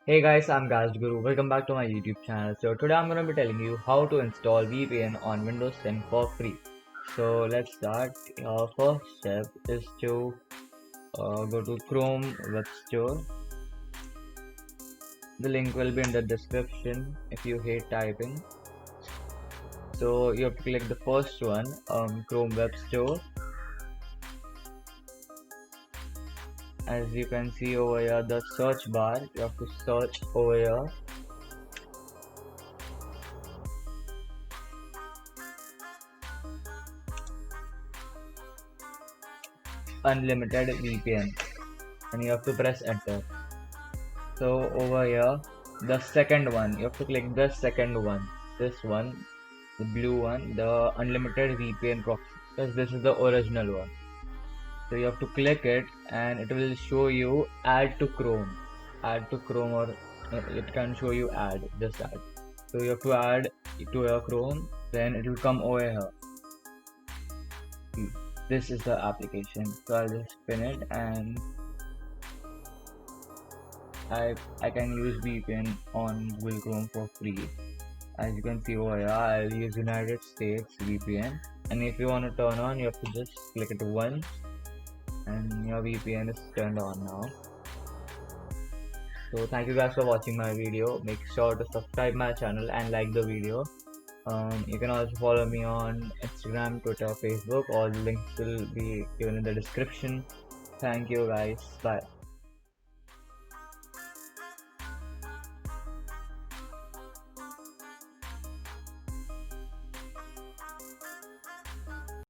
Hey guys, I'm Guru. Welcome back to my YouTube channel. So today I'm going to be telling you how to install VPN on Windows 10 for free. So let's start. Our first step is to go to Chrome Web Store. The link will be in the description if you hate typing. So you have to click the first one, Chrome Web Store. As you can see over here, the search bar, you have to search over here. Unlimited VPN, and you have to press enter. So over here, the second one, you have to click the second one, this one, the blue one, the unlimited VPN proxy, because this is the original one. So you have to click it and it will show you add to Chrome, or it can show you add, just add. So you have to add to your Chrome, then it will come over here. This is the application. So I'll just spin it and I can use VPN on Google Chrome for free. As you can see over here, I'll use United States VPN, and if you want to turn on, you have to just click it once and your VPN is turned on now. So thank you guys for watching my video. Make sure to subscribe my channel and like the video. You can also follow me on Instagram, Twitter, Facebook. All the links will be given in the description. Thank you guys. Bye.